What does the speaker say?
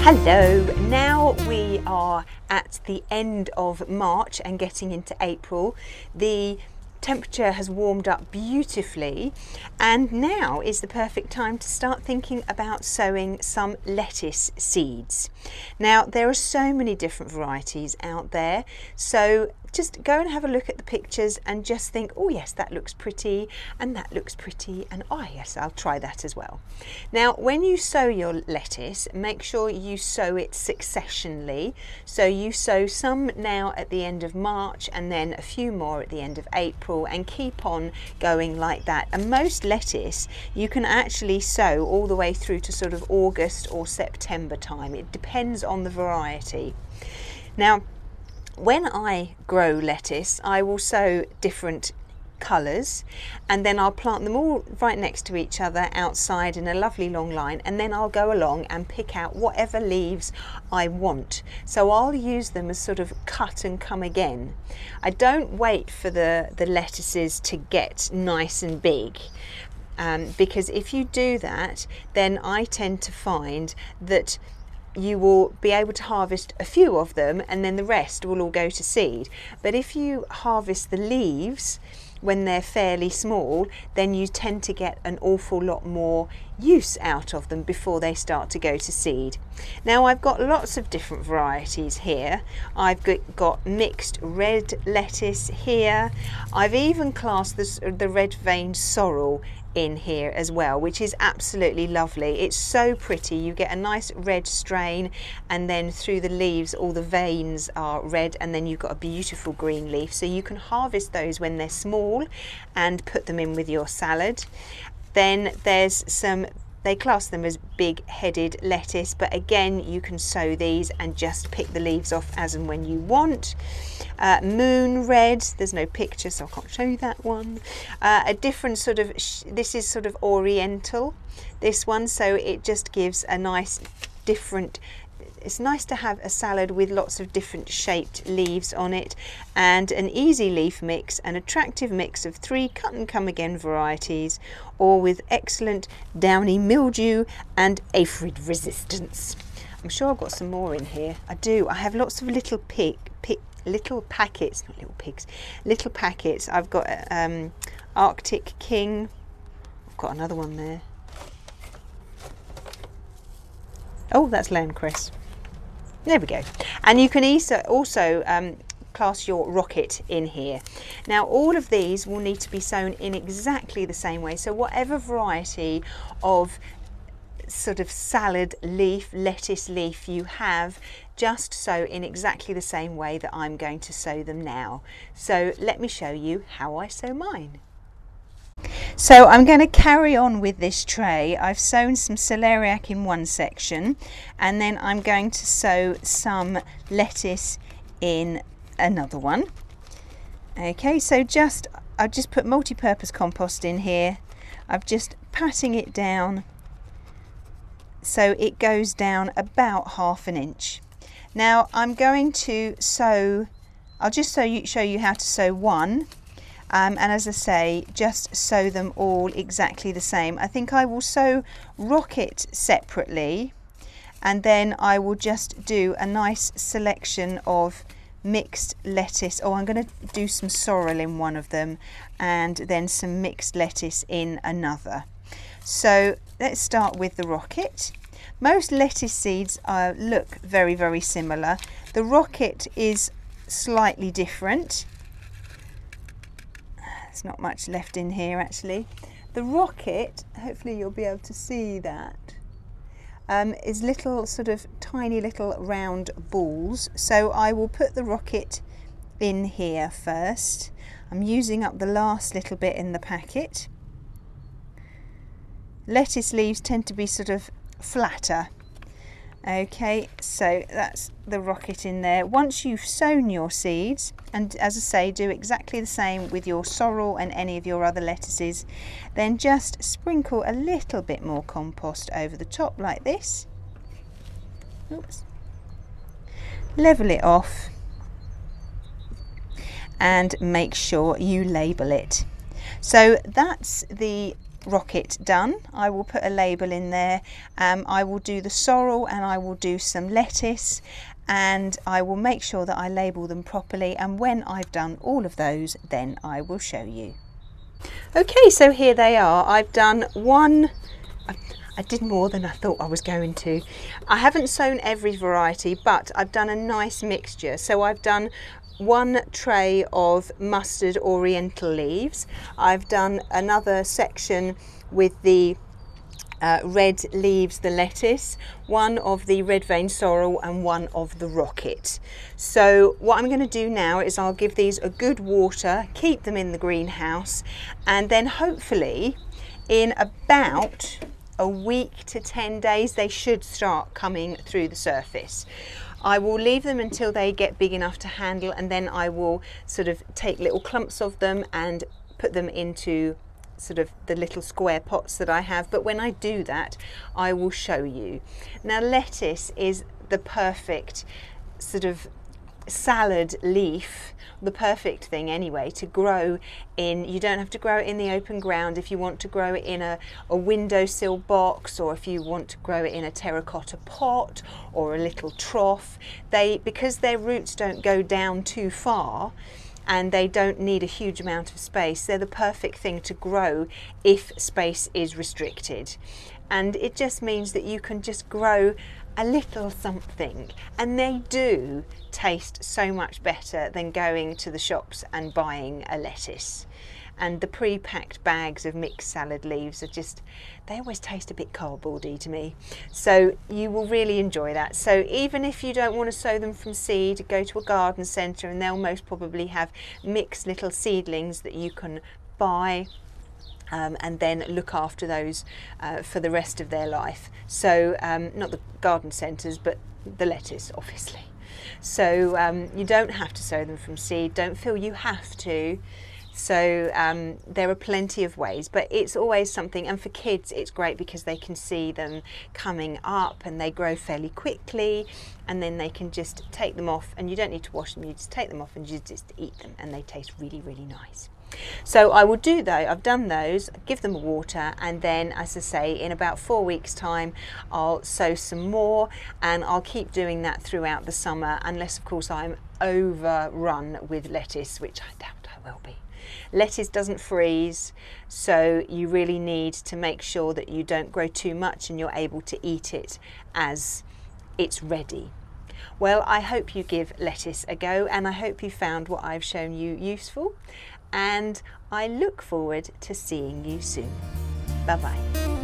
Hello, now we are at the end of March and getting into April. The temperature has warmed up beautifully, and now is the perfect time to start thinking about sowing some lettuce seeds. Now there are so many different varieties out there, so just go and have a look at the pictures and just think, oh yes, that looks pretty, and that looks pretty, and oh yes, I'll try that as well. Now when you sow your lettuce, make sure you sow it successionally. So you sow some now at the end of March and then a few more at the end of April, and keep on going like that. And most lettuce you can actually sow all the way through to sort of August or September time. It depends on the variety. Now when I grow lettuce, I will sow different colours, and then I'll plant them all right next to each other outside in a lovely long line, and then I'll go along and pick out whatever leaves I want. So I'll use them as sort of cut and come again. I don't wait for the lettuces to get nice and big. Because if you do that, then I tend to find that you will be able to harvest a few of them and then the rest will all go to seed. But if you harvest the leaves when they're fairly small, then you tend to get an awful lot more use out of them before they start to go to seed. Now I've got lots of different varieties here. I've got mixed red lettuce here. I've even classed the red veined sorrel in here as well, which is absolutely lovely. It's so pretty. You get a nice red strain, and then through the leaves all the veins are red, and then you've got a beautiful green leaf. So you can harvest those when they're small and put them in with your salad. Then there's some, they class them as big-headed lettuce, but again you can sow these and just pick the leaves off as and when you want. Moon red, there's no picture so I can't show you that one. A different sort of, this is sort of oriental, this one, so it just gives a nice different, it's nice to have a salad with lots of different shaped leaves on it, and an easy leaf mix, an attractive mix of 3 cut and come again varieties, or with excellent downy mildew and aphid resistance. I'm sure I've got some more in here. I do. I have lots of little little packets, not little pigs, little packets. I've got Arctic King. I've got another one there. Oh, that's Landcress. There we go. And you can also class your rocket in here. Now all of these will need to be sown in exactly the same way. So whatever variety of sort of salad leaf, lettuce leaf you have, just sow in exactly the same way that I'm going to sow them now. So let me show you how I sow mine. So I'm going to carry on with this tray. I've sown some celeriac in one section, and then I'm going to sow some lettuce in another one. Okay, so I've just put multi-purpose compost in here. I'm just patting it down so it goes down about 1/2 inch. Now I'm going to sow, I'll just show you how to sow one. And as I say, just sow them all exactly the same. I think I will sow rocket separately, and then I will just do a nice selection of mixed lettuce. Oh, I'm going to do some sorrel in one of them, and then some mixed lettuce in another. So let's start with the rocket. Most lettuce seeds look very, very similar. The rocket is slightly different. There's not much left in here actually. The rocket, hopefully you'll be able to see that, is little sort of tiny little round balls. So I will put the rocket in here first. I'm using up the last little bit in the packet. Lettuce leaves tend to be sort of flatter. Okay, so that's the rocket in there. Once you've sown your seeds, and as I say, do exactly the same with your sorrel and any of your other lettuces, then just sprinkle a little bit more compost over the top like this. Oops. Level it off, and make sure you label it. So that's the rocket done. I will put a label in there. I will do the sorrel and I will do some lettuce, and I will make sure that I label them properly, and when I've done all of those then I will show you. Okay, so here they are. I've done one. I did more than I thought I was going to. I haven't sown every variety, but I've done a nice mixture. So I've done one tray of mustard oriental leaves. I've done another section with the red leaves, the lettuce, one of the red vein sorrel and one of the rocket. So what I'm going to do now is I'll give these a good water, keep them in the greenhouse, and then hopefully in about a week to 10 days they should start coming through the surface. I will leave them until they get big enough to handle, and then I will sort of take little clumps of them and put them into sort of the little square pots that I have. But when I do that I will show you. Now lettuce is the perfect sort of salad leaf, the perfect thing anyway to grow in. You don't have to grow it in the open ground. If you want to grow it in a windowsill box, or if you want to grow it in a terracotta pot or a little trough, because their roots don't go down too far and they don't need a huge amount of space, they're the perfect thing to grow if space is restricted. And it just means that you can just grow a little something, and they do taste so much better than going to the shops and buying a lettuce. And the pre-packed bags of mixed salad leaves are just, they always taste a bit cardboardy to me. So you will really enjoy that. So even if you don't want to sow them from seed, go to a garden centre and they'll most probably have mixed little seedlings that you can buy. And then look after those for the rest of their life. So not the garden centres, but the lettuce obviously. So you don't have to sow them from seed, don't feel you have to. So there are plenty of ways, but it's always something. And for kids it's great because they can see them coming up and they grow fairly quickly, and then they can just take them off, and you don't need to wash them, you just take them off and you just eat them, and they taste really, really nice. So I will do though, I've done those, give them water, and then as I say, in about 4 weeks time I'll sow some more, and I'll keep doing that throughout the summer, unless of course I'm overrun with lettuce, which I doubt I will be. Lettuce doesn't freeze, so you really need to make sure that you don't grow too much and you're able to eat it as it's ready. Well, I hope you give lettuce a go, and I hope you found what I've shown you useful, and I look forward to seeing you soon. Bye bye.